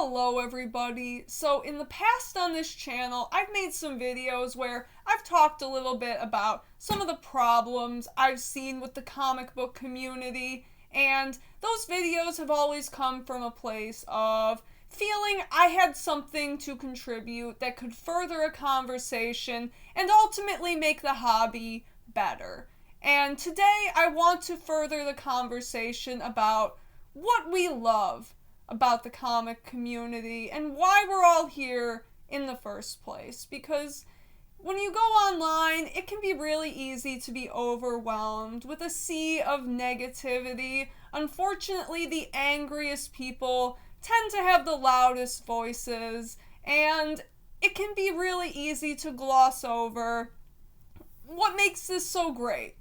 Hello everybody. So in the past on this channel, I've made some videos where I've talked a little bit about some of the problems I've seen with the comic book community, and those videos have always come from a place of feeling I had something to contribute that could further a conversation and ultimately make the hobby better. And today I want to further the conversation about what we love about the comic community and why we're all here in the first place. Because when you go online, it can be really easy to be overwhelmed with a sea of negativity. Unfortunately, the angriest people tend to have the loudest voices, and it can be really easy to gloss over what makes this so great.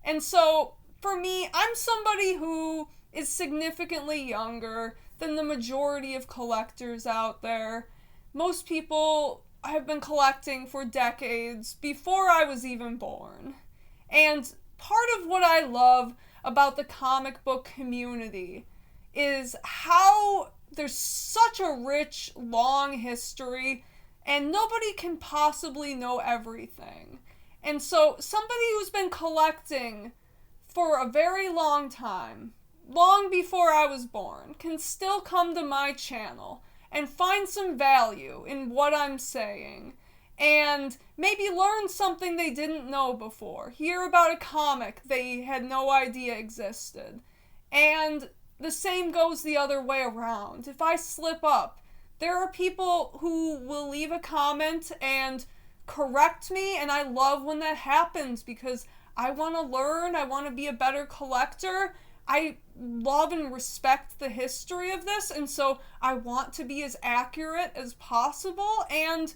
And so, for me, I'm somebody who is significantly younger than the majority of collectors out there. Most people have been collecting for decades before I was even born. And part of what I love about the comic book community is how there's such a rich, long history, and nobody can possibly know everything. And so somebody who's been collecting for a very long time, long before I was born, can still come to my channel and find some value in what I'm saying and maybe learn something they didn't know before, hear about a comic they had no idea existed. And the same goes the other way around. If I slip up, there are people who will leave a comment and correct me, and I love when that happens because I want to learn, I want to be a better collector. I love and respect the history of this, and so I want to be as accurate as possible, and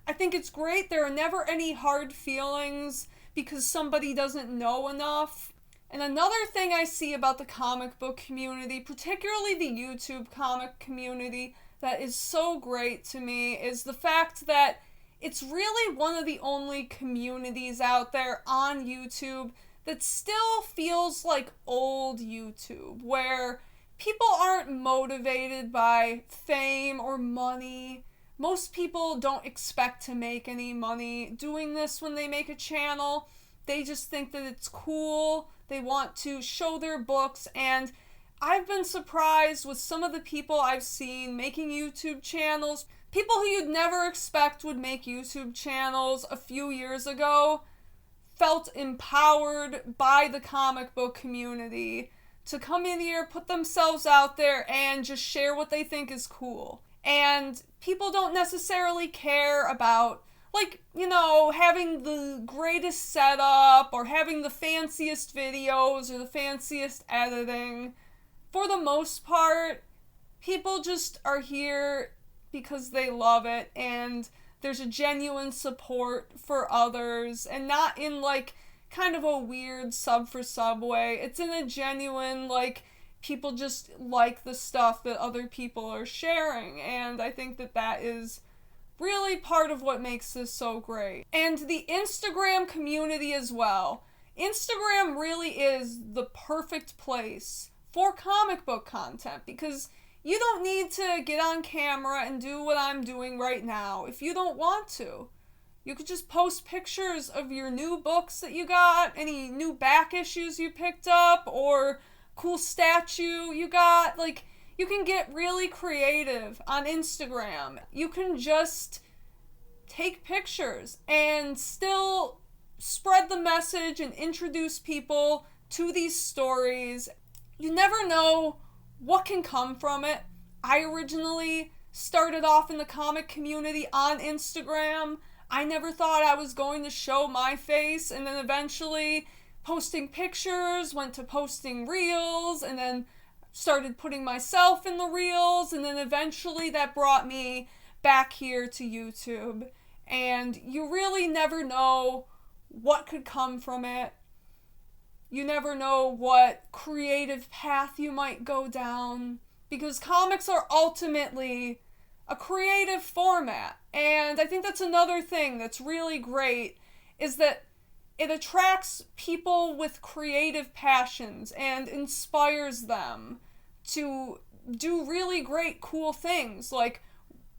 I think it's great. There are never any hard feelings because somebody doesn't know enough. And another thing I see about the comic book community, particularly the YouTube comic community, that is so great to me is the fact that it's really one of the only communities out there on YouTube that still feels like old YouTube, where people aren't motivated by fame or money. Most people don't expect to make any money doing this when they make a channel. They just think that it's cool. They want to show their books, and I've been surprised with some of the people I've seen making YouTube channels. People who you'd never expect would make YouTube channels a few years ago felt empowered by the comic book community to come in here, put themselves out there, and just share what they think is cool. And people don't necessarily care about, having the greatest setup or having the fanciest videos or the fanciest editing. For the most part, people just are here because they love it, and there's a genuine support for others, and not in kind of a weird sub for sub way. It's in a genuine, people just like the stuff that other people are sharing, and I think that that is really part of what makes this so great. And the Instagram community as well. Instagram really is the perfect place for comic book content because you don't need to get on camera and do what I'm doing right now if you don't want to. You could just post pictures of your new books that you got, any new back issues you picked up, or cool statue you got. You can get really creative on Instagram. You can just take pictures and still spread the message and introduce people to these stories. You never know what can come from it. I originally started off in the comic community on Instagram. I never thought I was going to show my face, and then eventually posting pictures, went to posting reels, and then started putting myself in the reels, and then eventually that brought me back here to YouTube. And you really never know what could come from it. You never know what creative path you might go down, because comics are ultimately a creative format. And I think that's another thing that's really great, is that it attracts people with creative passions and inspires them to do really great, cool things, like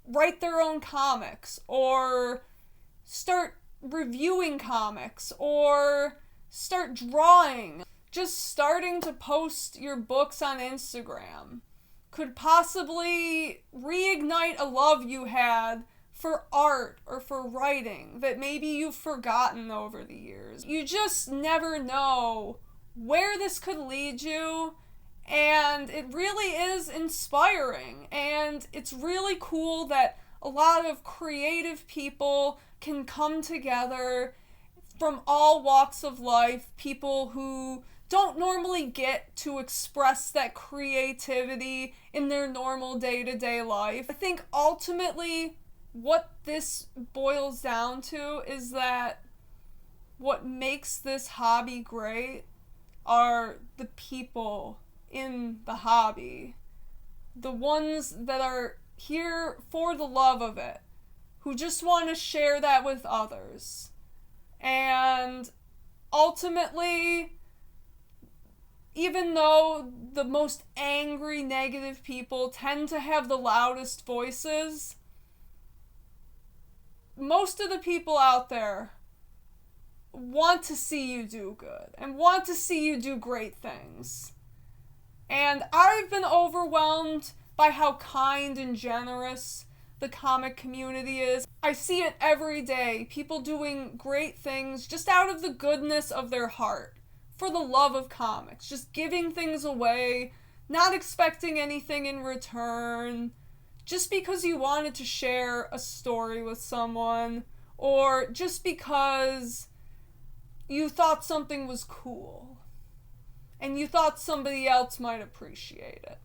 write their own comics, or start reviewing comics, or start drawing. Just starting to post your books on Instagram could possibly reignite a love you had for art or for writing that maybe you've forgotten over the years. You just never know where this could lead you, and it really is inspiring, and it's really cool that a lot of creative people can come together from all walks of life, people who don't normally get to express that creativity in their normal day-to-day life. I think ultimately what this boils down to is that what makes this hobby great are the people in the hobby. The ones that are here for the love of it, who just want to share that with others. And ultimately, even though the most angry, negative people tend to have the loudest voices, most of the people out there want to see you do good and want to see you do great things. And I've been overwhelmed by how kind and generous the comic community is. I see it every day, people doing great things just out of the goodness of their heart, for the love of comics, just giving things away, not expecting anything in return, just because you wanted to share a story with someone, or just because you thought something was cool, and you thought somebody else might appreciate it.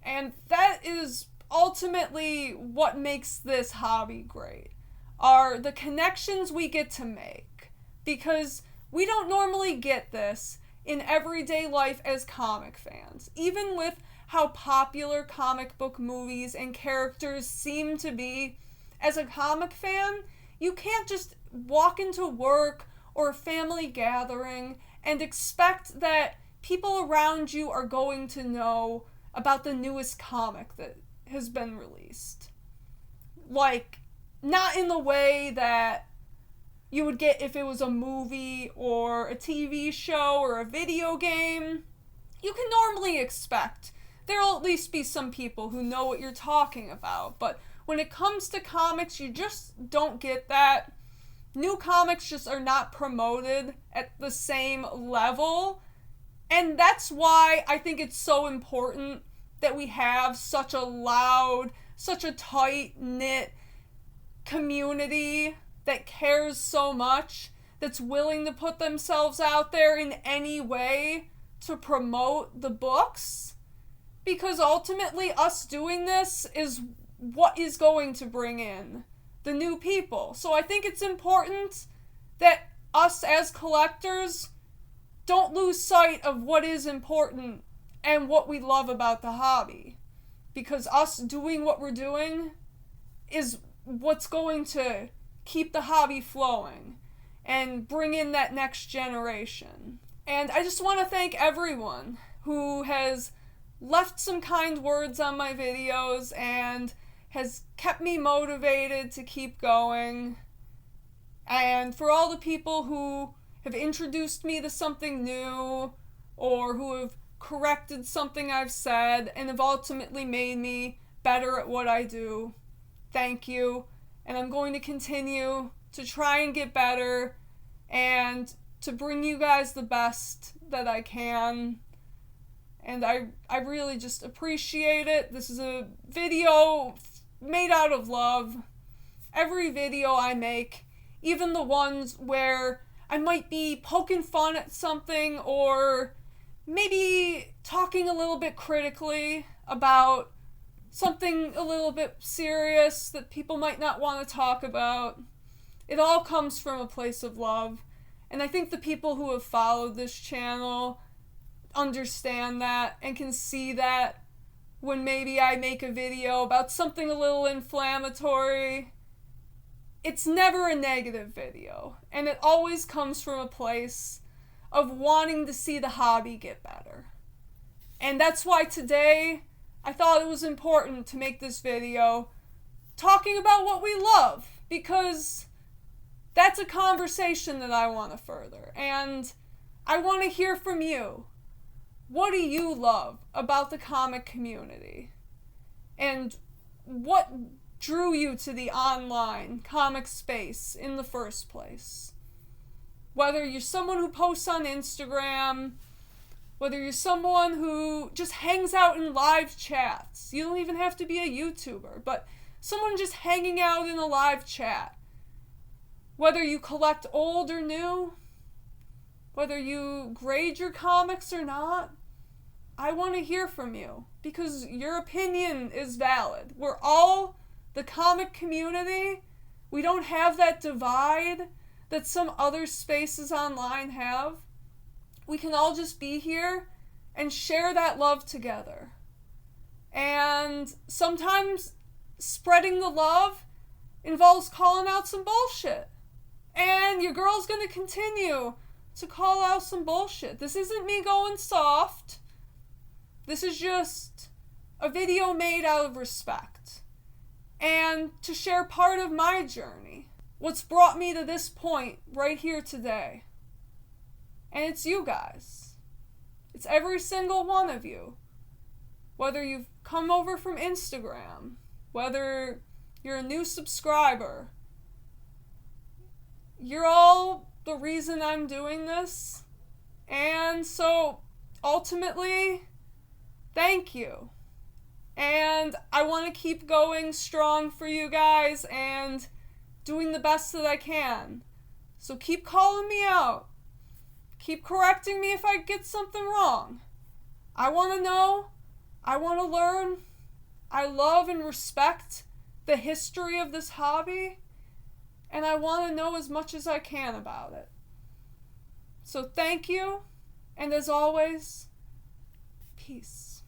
And that is ultimately what makes this hobby great, are the connections we get to make, because we don't normally get this in everyday life as comic fans. Even with how popular comic book movies and characters seem to be, as a comic fan, you can't just walk into work or a family gathering and expect that people around you are going to know about the newest comic that has been released. Like, not in the way that you would get if it was a movie or a TV show or a video game. You can normally expect there'll at least be some people who know what you're talking about, but when it comes to comics, you just don't get that. New comics just are not promoted at the same level, and that's why I think it's so important that we have such a loud, such a tight-knit community that cares so much, that's willing to put themselves out there in any way to promote the books. Because ultimately, us doing this is what is going to bring in the new people. So I think it's important that us as collectors don't lose sight of what is important and what we love about the hobby. Because us doing what we're doing is what's going to keep the hobby flowing and bring in that next generation. And I just want to thank everyone who has left some kind words on my videos and has kept me motivated to keep going. And for all the people who have introduced me to something new, or who have corrected something I've said and have ultimately made me better at what I do, thank you. And I'm going to continue to try and get better and to bring you guys the best that I can. And I really just appreciate it. This is a video made out of love. Every video I make, even the ones where I might be poking fun at something or maybe talking a little bit critically about something a little bit serious that people might not want to talk about, it all comes from a place of love. And I think the people who have followed this channel understand that and can see that when maybe I make a video about something a little inflammatory. It's never a negative video, and it always comes from a place of wanting to see the hobby get better. And that's why today I thought it was important to make this video talking about what we love, because that's a conversation that I want to further, and I want to hear from you. What do you love about the comic community? And what drew you to the online comic space in the first place? Whether you're someone who posts on Instagram, whether you're someone who just hangs out in live chats. You don't even have to be a YouTuber, but someone just hanging out in a live chat. Whether you collect old or new, whether you grade your comics or not, I want to hear from you, because your opinion is valid. We're all the comic community. We don't have that divide that some other spaces online have. We can all just be here and share that love together. And sometimes spreading the love involves calling out some bullshit. And your girl's gonna continue to call out some bullshit. This isn't me going soft. This is just a video made out of respect. And to share part of my journey. What's brought me to this point right here today. And it's you guys. It's every single one of you. Whether you've come over from Instagram, whether you're a new subscriber, you're all the reason I'm doing this. And so, ultimately, thank you. And I want to keep going strong for you guys and doing the best that I can. So keep calling me out. Keep correcting me if I get something wrong. I want to know. I want to learn. I love and respect the history of this hobby. And I want to know as much as I can about it. So thank you. And as always, peace.